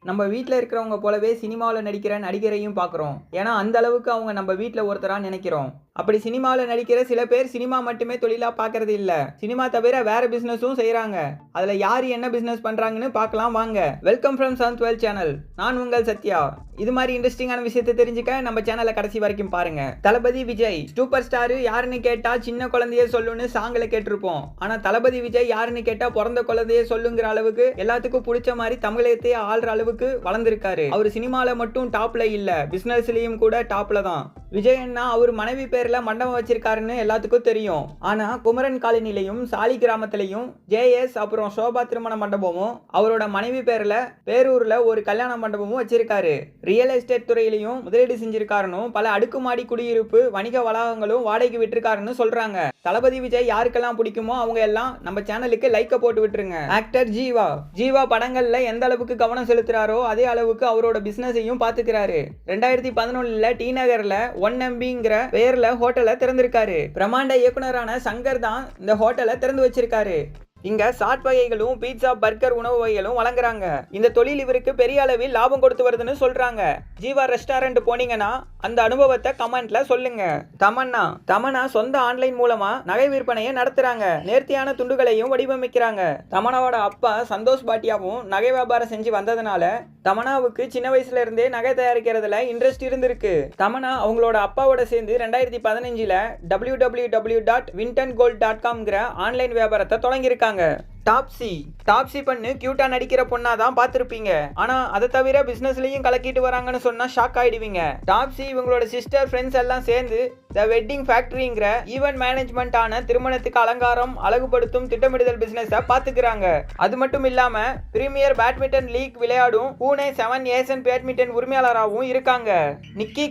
நம்ம வீட்டில் இருக்கிறவங்க போலவே சினிமாவில் நடிக்கிற நடிகரையும் பார்க்குறோம். ஏன்னா அந்த அளவுக்கு அவங்க நம்ம வீட்டில் ஒருத்தராக நினைக்கிறோம். அப்படி சினிமாவில் நடிக்கிற சில பேர் சினிமா மட்டுமே தொழிலாக பார்க்கறது இல்லை, சினிமா தவிர வேற பிஸ்னஸும் செய்கிறாங்க. அதில் யார் என்ன பிஸ்னஸ் பண்ணுறாங்கன்னு பார்க்கலாம் வாங்க. Welcome from south channel. நான் உங்கள் சத்யா. இது மாதிரி இன்ட்ரெஸ்டிங்கான விஷயத்தை தெரிஞ்சுக்க நம்ம சேனலை கடைசி வரைக்கும் பாருங்க. தளபதி விஜய் சூப்பர் ஸ்டார் யாருன்னு கேட்டா சின்ன குழந்தையே சொல்லுன்னு சாங்கில் கேட்டிருப்போம். ஆனா தளபதி விஜய் யாருன்னு கேட்டா பிறந்த குழந்தையே சொல்லுங்கிற அளவுக்கு எல்லாத்துக்கும் பிடிச்ச மாதிரி தமிழகத்தையே ஆள்ற அளவுக்கு வளர்ந்திருக்காரு. அவர் சினிமால மட்டும் டாப்ல இல்ல, பிசினஸ்லயும் கூட டாப்ல தான். விஜய் அண்ணா அவர் மனைவி பேர்ல மண்டபம் வச்சிருக்காருன்னு எல்லாத்துக்கும் தெரியும். ஆனா குமரன் காலனிலையும் சாலி கிராமத்திலையும் ஜேஎஸ் அப்புறம் சோபா திருமண மண்டபமும் அவரோட மனைவி பேர்ல பேரூர்ல ஒரு கல்யாண மண்டபமும் வச்சிருக்காரு. ரியல் எஸ்டேட் துறையிலையும் முதலீடு செஞ்சிருக்காருன்னு பல அடுக்குமாடி குடியிருப்பு வணிக வளாகங்களும் வாடகைக்கு விட்டுருக்காருன்னு சொல்றாங்க. தளபதி விஜய் யாருக்கெல்லாம் பிடிக்குமோ அவங்க எல்லாம் நம்ம சேனலுக்கு லைக்க போட்டு விட்டுருங்க. ஆக்டர் ஜீவா படங்கள்ல எந்த அளவுக்கு கவனம் செலுத்துறாரோ அதே அளவுக்கு அவரோட பிசினஸையும் பாத்துக்கிறாரு. 2011 டி நகர்ல 1MBங்கிற பெயர்ல ஹோட்டலை திறந்திருக்காரு. பிரம்மாண்ட இயக்குனரான சங்கர் தான் இந்த ஹோட்டலை திறந்து வச்சிருக்காரு. இங்க சாட் வகைகளும் பீட்சா பர்கர் உணவு வகைகளும் வழங்குறாங்க. இந்த தொழில் இவருக்கு பெரிய அளவில் லாபம் கொடுத்து வருதுன்னு சொல்றாங்க. ஜீவா ரெஸ்டாரண்ட் போனீங்கன்னா அந்த அனுபவத்தை கமெண்ட்ல சொல்லுங்க. தமன்னா சொந்த ஆன்லைன் மூலமா நகை விற்பனையை நடத்துறாங்க. நேர்த்தியான துண்டுகளையும் வடிவமைக்கிறாங்க. தமன்னாவோட அப்பா சந்தோஷ் பாட்டியாவும் நகை வியாபாரம் செஞ்சு வந்ததுனால தமன்னாவுக்கு சின்ன வயசுல இருந்தே நகை தயாரிக்கிறதுல இன்ட்ரெஸ்ட் இருந்திருக்கு. தமன்னா அவங்களோட அப்பாவோட சேர்ந்து 2015 www.wintongold.com ஆன்லைன் வியாபாரத்தை தொடங்கியிருக்காங்க. டாப்ஸி பண்ணு கியூட்டா நடிக்கிற பொண்ணா தான் பார்த்துருப்பீங்க. ஆனா அதை தவிர பிசினஸ்லயும் கலக்கிட்டு வராங்கன்னு சொன்னா ஷாக் ஆயிடுவீங்க. டாப்ஸி இவங்களோட சிஸ்டர் ஃப்ரெண்ட்ஸ் எல்லாம் சேர்ந்து த வெட்டிங் ஃபேக்டரிங்கிற ஈவென்ட் மேனேஜ்மெண்ட் ஆன திருமணத்துக்கு அலங்காரம் அழகுபடுத்தும் திட்டமிடுதல் பிசினஸை பார்த்துக்கிறாங்க. அது மட்டும் இல்லாம பிரீமியர் பேட்மிண்டன் லீக் விளையாடும் பூனே 7 ஏசன் பேட்மிண்டன் உரிமையாளராகவும் இருக்காங்க. நிக்கி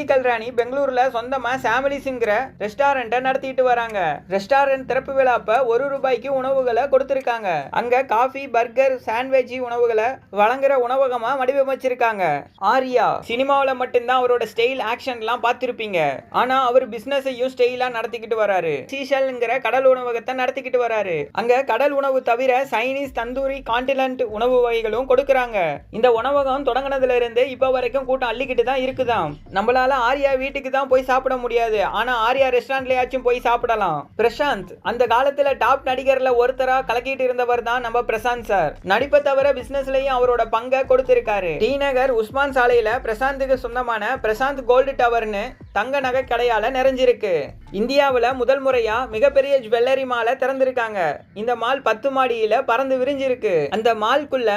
கல்ராணி பெங்களூர்ல சொந்தமா சாமிலிஸ்ங்கிற ரெஸ்டாரண்ட்டை நடத்திட்டு வராங்க. ரெஸ்டாரண்ட் திறப்பு விழாப்ப ₹1 உணவுகளை கொடுத்திருக்காங்க. அங்க காஃபி பர்கர் சாண்ட்விச் உணவுகளை வழங்குற உணவகமா வடிவமைச்சிருக்காங்க. ஆர்யா சினிமாவில் மட்டும்தான் அவரோட ஸ்டைல் ஆக்ஷன்லாம் பார்த்திருப்பீங்க. ஆனா அவர் பிசினஸையும் ஸ்டைலா நடத்திக்கிட்டு வராரு. சீஷல்ங்கிற கடல் உணவகத்தை நடத்திக்கிட்டு வராரு. அங்க கடல் உணவு தவிர சைனீஸ் தந்தூரி கான்டினென்ட் உணவு வகைகளும் கொடுக்கறாங்க. இந்த உணவகம் தொடங்கினதுல இருந்து இப்ப வரைக்கும் கூட்டம் அள்ளிக்கிட்டு தான் இருக்குதாம். நம்மளால ஆர்யா வீட்டுக்கு தான் போய் சாப்பிட முடியாது, ஆனா ஆர்யா ரெஸ்டாரண்ட்லயாச்சும் போய் சாப்பிடலாம். பிரசாந்த் அந்த காலத்துல டாப் நடிகர்ல ஒருத்தரா கலக்கிட்டு இருந்தவர் தான் நம்ம பிரசாந்த் சார். நடிப்பை தவிர பிசினஸ்லயும் அவரோட பங்கை கொடுத்திருக்காரு. டி நகர் உஸ்மான் சாலையில பிரசாந்துக்கு சொந்தமான பிரசாந்த் கோல்டு டவர்னு தங்க நகை கடையால நிறைஞ்சிருக்கு. இந்தியாவில் முதல் முறையா மிகப்பெரிய ஜுவல்லரி மாலை திறந்திருக்காங்க. இந்த மால் 10 மாடியில பறந்து விரிஞ்சிருக்கு. அந்த மால்குள்ள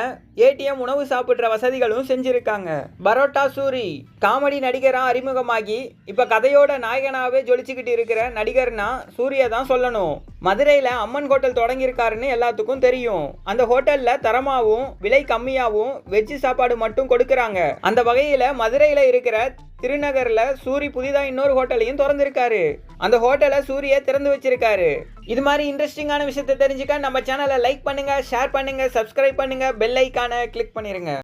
ஏடிஎம் உணவு சாப்பிடுற வசதிகளும் செஞ்சிருக்காங்க. பரோட்டா சூரி காமெடி நடிகரா அறிமுகமாகி இப்ப கதையோட நாயகனாவே ஜொலிச்சுக்கிட்டு இருக்கிற நடிகர்னா சூர்யா தான் சொல்லணும். மதுரையில அம்மன் ஹோட்டல் தொடங்கியிருக்காருன்னு எல்லாத்துக்கும் தெரியும். அந்த ஹோட்டல்ல தரமாவும் விலை கம்மியாவும் வெஜ் சாப்பாடு மட்டும் கொடுக்கறாங்க. அந்த வகையில மதுரையில இருக்கிற திருநகர்ல சூரி புதிதா இன்னொரு ஹோட்டலையும் திறந்திருக்காரு. அந்த ஹோட்டலை சூரிய திறந்து வச்சிருக்காரு. இது மாதிரி இன்ட்ரெஸ்டிங்கான விஷயத்தை தெரிஞ்சுக்க நம்ம சேனலை லைக் பண்ணுங்க, ஷேர் பண்ணுங்க, சப்ஸ்கிரைப் பண்ணுங்க, பெல் ஐகானை கிளிக் பண்ணிருங்க.